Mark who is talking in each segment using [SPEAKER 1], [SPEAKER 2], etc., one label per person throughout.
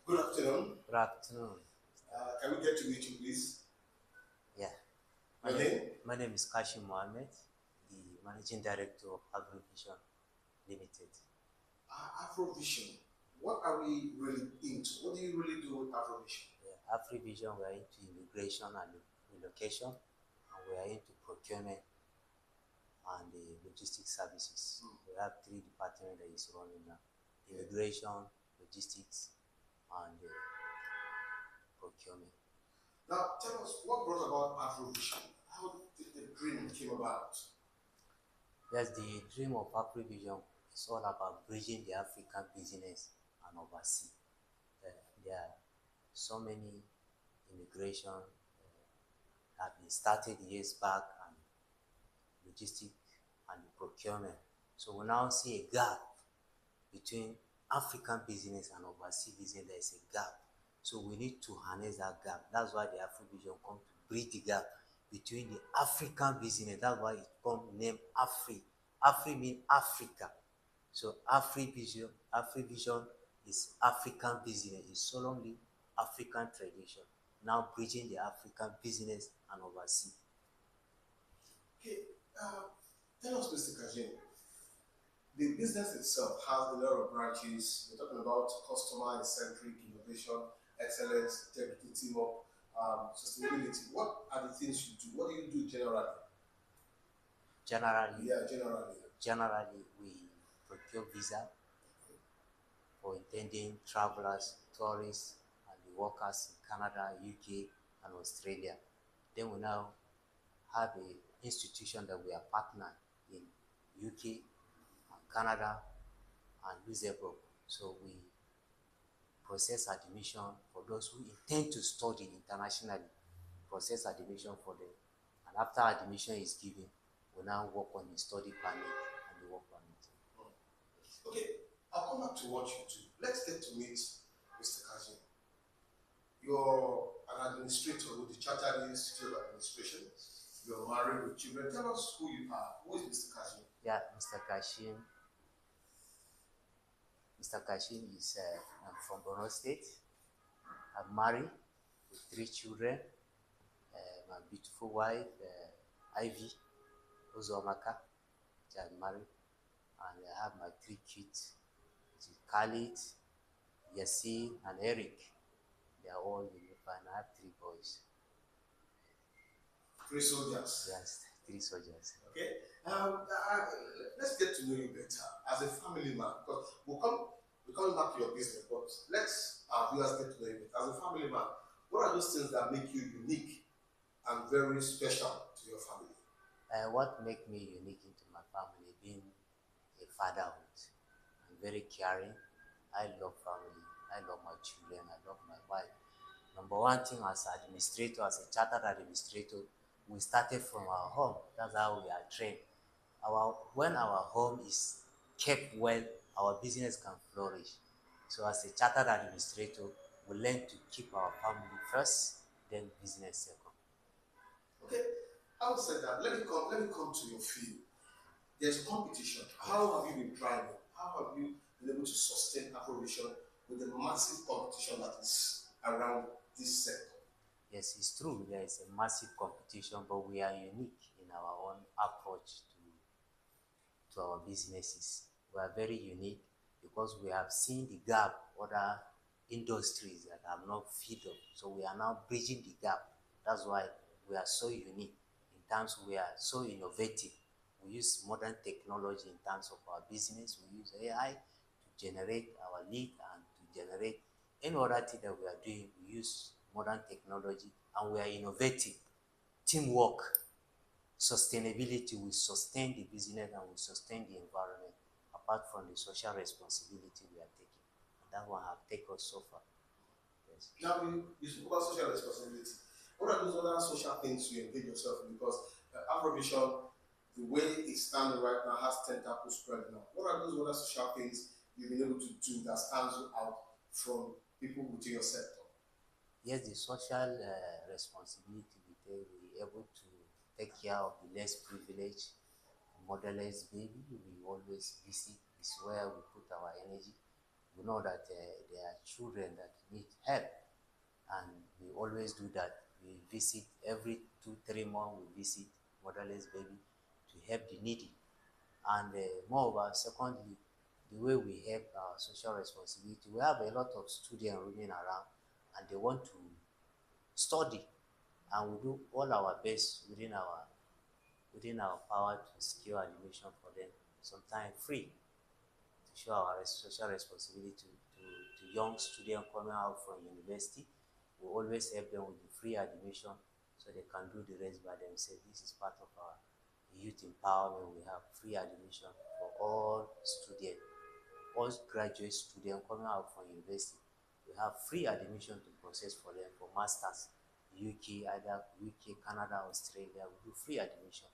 [SPEAKER 1] Good afternoon.
[SPEAKER 2] Good afternoon.
[SPEAKER 1] Can we get to meet you, please?
[SPEAKER 2] Yeah, my
[SPEAKER 1] Your
[SPEAKER 2] name,
[SPEAKER 1] name?
[SPEAKER 2] my name is Kashim Mohammed, the Managing Director of Afrovision Limited.
[SPEAKER 1] Afrovision. What are we really into? What do you really do with Afrovision?
[SPEAKER 2] Yeah, Afrovision, we are into immigration and relocation, and we are into procurement and the logistics services. We have three departments that is running now: immigration, logistics, and procurement.
[SPEAKER 1] Now, tell us what brought about Afrovision. How did the dream came about?
[SPEAKER 2] Yes, the dream of Afrovision is all about bridging the African business and overseas. There are so many immigration have been started years back, and logistics and procurement. So we now see a gap between African business and overseas business. There is a gap. So we need to harness that gap. That's why the Afrovision come to bridge the gap between the African business. That's why it come named Afri. Afri mean Africa. So Afrovision is African business. It's solemnly African tradition. Now bridging the African business and overseas.
[SPEAKER 1] Okay, tell us, Mr. Kajin, the business itself has a lot of branches. We're talking about customer-centric innovation, excellence, integrity, teamwork, sustainability. What are the things you do? What do you do generally?
[SPEAKER 2] Generally,
[SPEAKER 1] Yeah, generally.
[SPEAKER 2] generally we procure visa for intending travelers, tourists, and the workers in Canada, UK, and Australia. Then we now have a institution that we are partner in UK and Canada and Luxembourg. So we process admission for those who intend to study internationally, process admission for them. And after admission is given, we now work on the study permit and the work permit.
[SPEAKER 1] Okay, I'll come back to what you do. Let's get to meet Mr. Kajin. You're an administrator with the Chartered Institute of Administration. You're married with children. Tell us who you are. Who is Mr. Kajin?
[SPEAKER 2] Yeah, Mr. Kashim. Mr. Kashim is I'm from Borno State. I'm married with three children. My beautiful wife, Ivy Ozomaka, which I'm married, and I have my three kids, which is Khalid, Yassin, and Eric. They are all in the and I have three boys.
[SPEAKER 1] Three soldiers.
[SPEAKER 2] Yes, three soldiers.
[SPEAKER 1] Okay. Let's get to know you better as a family man. Because we're coming back to your business, but let's our viewers get to know you better. As a family man, what are those things that make you unique and very special to your family?
[SPEAKER 2] What make me unique into my family, being a fatherhood. I'm very caring. I love family. I love my children. I love my wife. Number one thing, as administrator, as a chartered administrator, we started from our home. That's how we are trained. When our home is kept well, our business can flourish. So as a chartered administrator, we learn to keep our family first, then business second.
[SPEAKER 1] Okay. Having said that, let me come to your field. There's competition. How have you been driving? How have you been able to sustain Afrovision with the massive competition that is around this sector?
[SPEAKER 2] Yes, it's true. There is a massive competition, but we are unique in our own approach to our businesses. We are very unique because we have seen the gap other industries that have not filled up. So we are now bridging the gap. That's why we are so unique. In terms, we are so innovative. We use modern technology in terms of our business. We use AI to generate our lead and to generate any other thing that we are doing. We use modern technology and we are innovative. Teamwork, sustainability will sustain the business and will sustain the environment apart from the social responsibility we are taking. And that one have taken us so far. Yes.
[SPEAKER 1] Now, you spoke about social responsibility. What are those other social things you engage yourself in? Because Afrovision, the way it's standing right now, has tentacles spread now. What are those other social things you've been able to do that stands you out from people within your sector?
[SPEAKER 2] Yes, the social responsibility we able to take care of the less privileged, motherless baby. We always visit. It's where we put our energy. We know that there are children that need help, and we always do that. We visit every 2 3 months. We visit motherless baby to help the needy. And moreover, secondly, the way we help our social responsibility, we have a lot of students roaming around and they want to study, and we do all our best within our power to secure admission for them, sometimes free, to show our social responsibility to young students coming out from university. We always help them with the free admission so they can do the rest by themselves. This is part of our youth empowerment. We have free admission for all students, all graduate students coming out from university. We have free admission to process for them for masters, UK, either UK, Canada, Australia. We do free admission.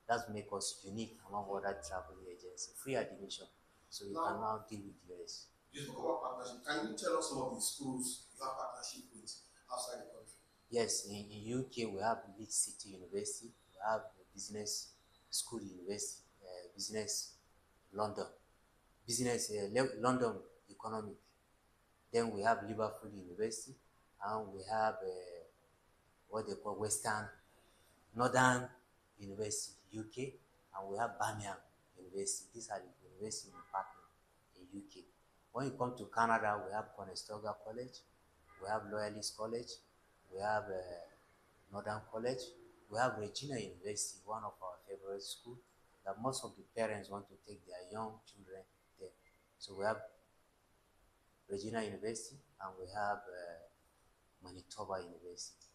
[SPEAKER 2] That make us unique among other travel agencies. Free admission, so you can
[SPEAKER 1] Now,
[SPEAKER 2] now deal with the rest.
[SPEAKER 1] you spoke about partnership. Can you tell us some of the schools you have partnership with outside the country?
[SPEAKER 2] Yes, in UK we have Leeds City University, we have the Business School University, Business London, Business London Economic. Then we have Liverpool University, and we have what they call Western Northern University UK, and we have Birmingham University. These are the universities we partner in UK. When you come to Canada, we have Conestoga College, we have Loyalist College, we have Northern College, we have Regina University, one of our favorite schools that most of the parents want to take their young children there. So we have Regina University, and we have Manitoba University.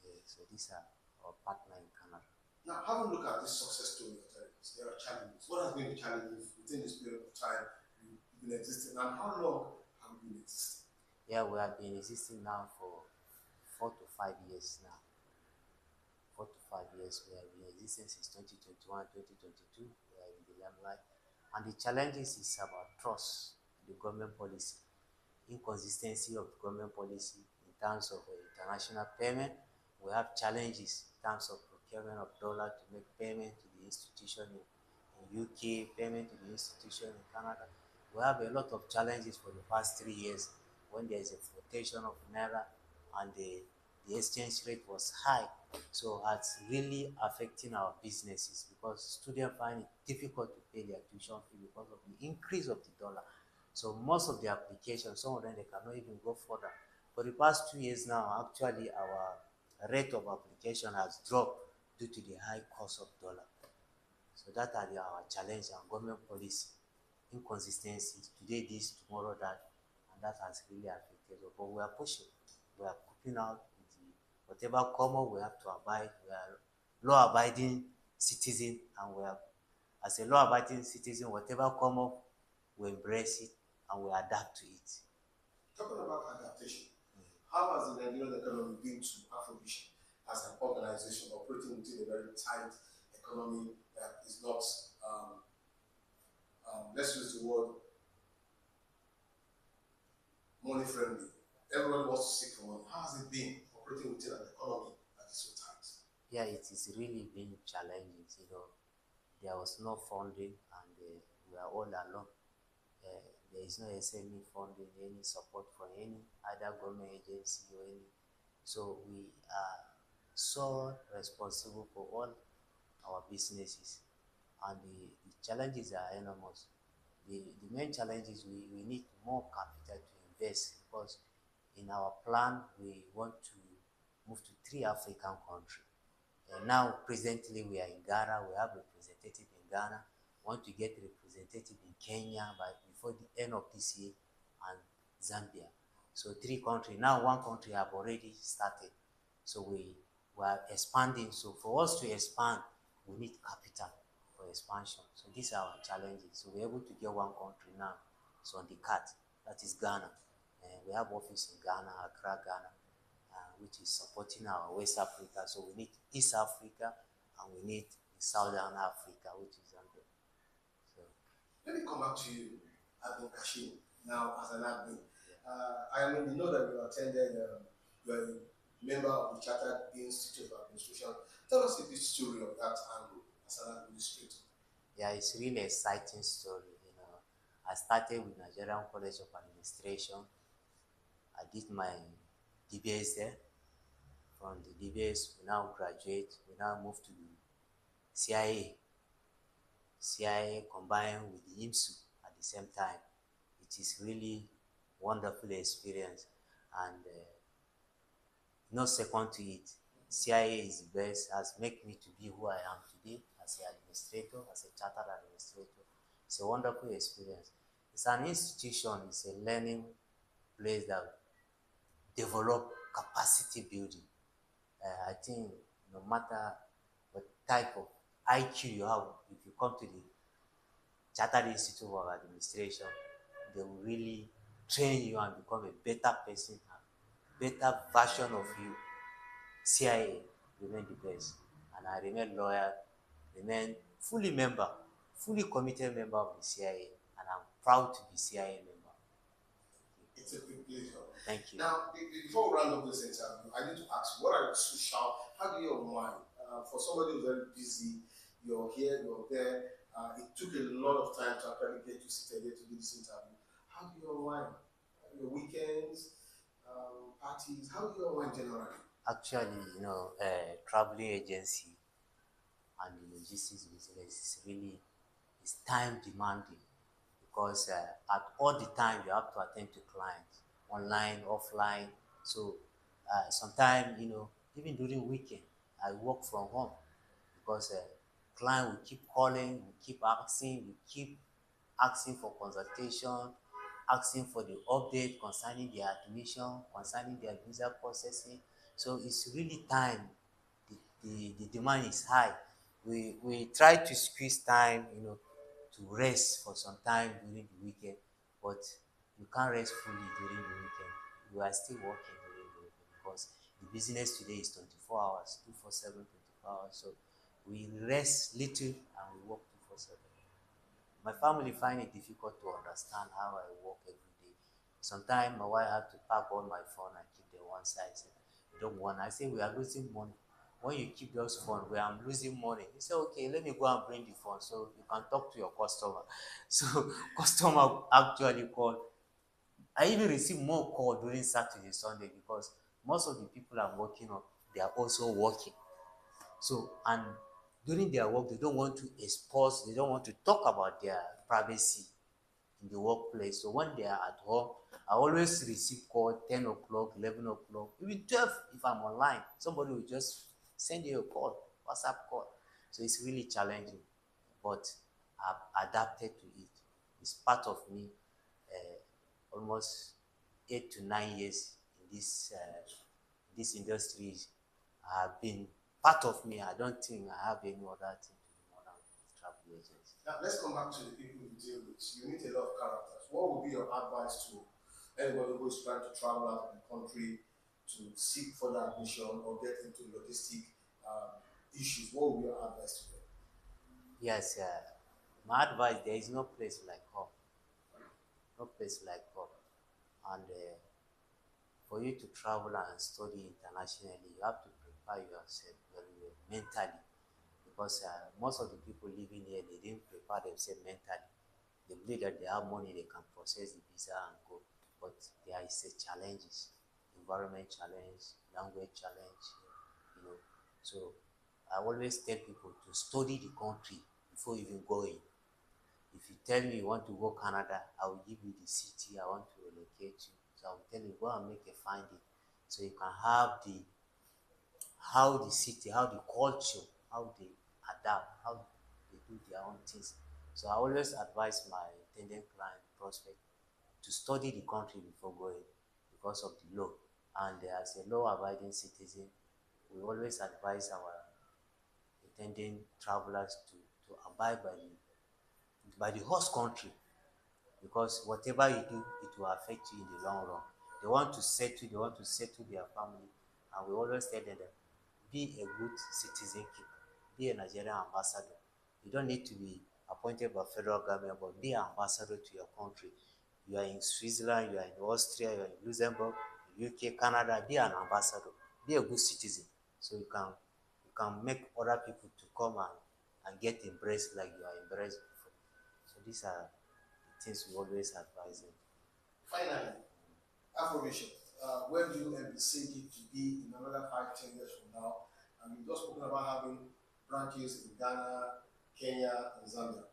[SPEAKER 2] Yeah, so these are our partner in Canada.
[SPEAKER 1] Now, have a look at this success story of Telex. There are challenges. What has been the challenges within this period of time you've been existing, and how long have you been existing?
[SPEAKER 2] Yeah, we have been existing now for 4 to 5 years now. 4 to 5 years. We have been existing since 2021, 2022. We are in the limelight. And the challenges is about trust, the government policy, inconsistency of the government policy in terms of international payment. We have challenges in terms of procurement of dollar to make payment to the institution in UK, payment to the institution in Canada. We have a lot of challenges for the past 3 years when there is a flotation of naira and the exchange rate was high. So it's really affecting our businesses because students find it difficult to pay their tuition fee because of the increase of the dollar. So most of the applications, some of them they cannot even go further. For the past 2 years now, actually our rate of application has dropped due to the high cost of dollar. So that are our challenge and government policy inconsistencies. Today this, tomorrow that, and that has really affected us. But we are pushing, we are coping out with the whatever common we have to abide. We are law-abiding citizen, and we are, as a law-abiding citizen, whatever come up, we embrace it and we adapt to it.
[SPEAKER 1] Talking about adaptation, how has the Nigerian economy been to Afrovision as an organization operating within a very tight economy that is not, let's use the word, money friendly? Everybody wants to seek for money. How has it been operating within an economy that is so tight?
[SPEAKER 2] Yeah, it is really been challenging. There was no funding, and we are all alone. There is no SME funding, any support from any other government agency or any. So we are so responsible for all our businesses, and the challenges are enormous. The main challenge is we need more capital to invest because in our plan we want to move to 3 African countries. And now presently we are in Ghana, we have representative in Ghana, want to get representative in Kenya before the end of this year, and Zambia. So 3 countries. Now 1 country have already started. So we are expanding. So for us to expand, we need capital for expansion. So these are our challenges. So we're able to get 1 country now. So on the card, that is Ghana. And we have office in Ghana, Accra, Ghana, which is supporting our West Africa. So we need East Africa, and we need Southern Africa, which is Zambia. So
[SPEAKER 1] let me come back to you, Adm Kashim, now as an admin. I mean, you know that you attended, you are a member of the Chartered Institute of Administration. Tell us a bit story of that angle as an administrator.
[SPEAKER 2] yeah, it's really exciting story. I started with Nigerian College of Administration. I did my DBS there. From the DBS, we now graduate. We now move to the CIA. CIA combined with the IMSU at the same time. It is really wonderful experience, and no second to it. CIA is the best, has made me to be who I am today as an administrator, as a chartered administrator. It's a wonderful experience. It's an institution, it's a learning place that develop capacity building. I think no matter what type of IQ you have, if you come to the Chartered Institute of Administration, they will really train you and become a better person, a better version of you. CIA remain the best, and I remain loyal, remain fully committed member of the CIA, and I'm proud to be CIA member.
[SPEAKER 1] It's a big pleasure.
[SPEAKER 2] Thank you.
[SPEAKER 1] Now, before we round up this interview, I need to ask, what are social, how do you unwind? For somebody who's very busy, you're here, you're there, it took a lot of time to actually get you seated here to do this interview. How do you unwind? Your weekends, parties, how do you unwind generally?
[SPEAKER 2] Actually, traveling agency and the logistics business is really time demanding, because at all the time you have to attend to clients, online, offline. So sometimes, even during weekend, I work from home because client will keep calling, will keep asking for consultation, asking for the update concerning their admission, concerning their visa processing. So it's really time. The demand is high. We try to squeeze time, to rest for some time during the weekend, but you can't rest fully during the weekend. You are still working during the weekend because the business today is 24 hours, 247, 24 hours. So we rest little and we work 247. My family find it difficult to understand how I work every day. Sometimes my wife had to pack all my phone and keep them one side. Say, "You don't want." I say, "We are losing money. When you keep those phone, where I'm losing money." He said, "Okay, let me go and bring the phone so you can talk to your customer." So customer actually called. I even receive more call during Saturday, Sunday, because most of the people I'm working on, they are also working. So, and during their work, they don't want to expose, they don't want to talk about their privacy in the workplace. So when they are at home, I always receive call 10 o'clock, 11 o'clock, even 12 if I'm online. Somebody will just send you a call, WhatsApp call. So it's really challenging, but I've adapted to it. It's part of me. Almost 8 to 9 years in this industry have been part of me. I don't think I have any other thing to do more than travel agents.
[SPEAKER 1] Now, let's come back to the people you deal with. You meet a lot of characters. What would be your advice to anybody who is trying to travel out of the country to seek further admission or get into logistic issues? What would be your advice to them?
[SPEAKER 2] Yes, my advice, there is no place like home. No place like home. And for you to travel and study internationally, you have to prepare yourself very well mentally, because most of the people living here, they didn't prepare themselves mentally. They believe that they have money, they can process the visa and go. But there is a challenges, environment challenge, language challenge, you know. So I always tell people to study the country before even going. If you tell me you want to go Canada, I will give you the city I want to relocate you. So I will tell you, go and make a finding so you can have how the city, how the culture, how they adapt, how they do their own things. So I always advise my intended client prospect to study the country before going because of the law. And as a law-abiding citizen, we always advise our intending travelers to abide by the host country, because whatever you do, it will affect you in the long run. They want to settle their family, and we always tell them that be a good citizen keeper, be a Nigerian ambassador. You don't need to be appointed by federal government, but be an ambassador to your country. You are in Switzerland, you are in Austria, you are in Luxembourg, UK, Canada, be an ambassador, be a good citizen, so you can make other people to come and get embraced like you are embraced before. So these are the things we always advise them.
[SPEAKER 1] Finally, Afrovision, where do you envisage it to be in another 5, 10 years from now? And you've just spoken about having branches in Ghana, Kenya, and Zambia.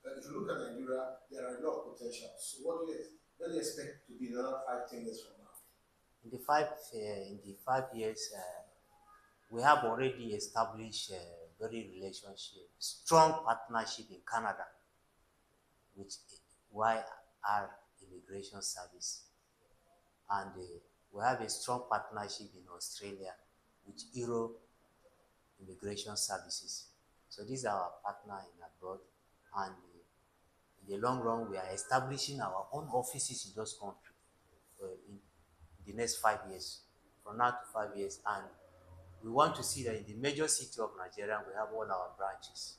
[SPEAKER 1] But if you look at Nigeria, there are a lot of potential. So what do you expect to be in another 5, 10 years from now?
[SPEAKER 2] In the 5 years, we have already established a very relationship, strong partnership in Canada with YR Immigration Service, and we have a strong partnership in Australia with Euro Immigration Services. So these are our partner in abroad, and in the long run, we are establishing our own offices in those countries in the next 5 years, from now to 5 years, and we want to see that in the major city of Nigeria, we have all our branches.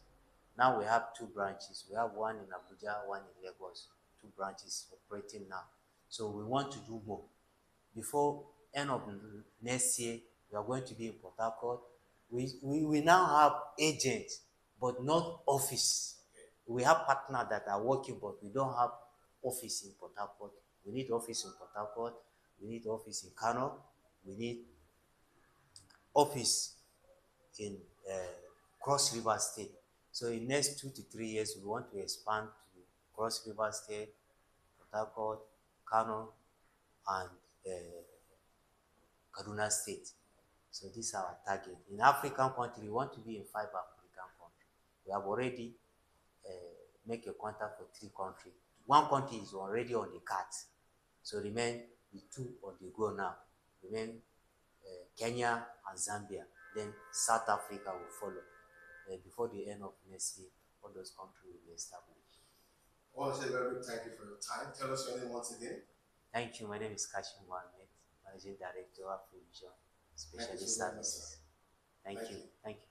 [SPEAKER 2] Now we have 2 branches. We have one in Abuja, one in Lagos, 2 branches operating now. So we want to do more. Before end of next year, we are going to be in Port Harcourt. We now have agents, but not office. We have partners that are working, but we don't have office in Port Harcourt. We need office in Port Harcourt. We need office in Kano. We need office in Cross River State. So in next 2 to 3 years, we want to expand to Cross River State, Port Harcourt, Kano, and Kaduna State. So this is our target. In African country, we want to be in 5 African countries. We have already make a contact for 3 countries. 1 country is already on the cards. So remain the 2 on the go now. Remain Kenya and Zambia. Then South Africa will follow. Before the end of next year, all those countries will be established.
[SPEAKER 1] I want to say very big thank you for your time. Tell us your name once again.
[SPEAKER 2] Thank you. My name is Kashim Mohammed, Managing Director of Afrovision Specialist Services. Thank you. Thank you.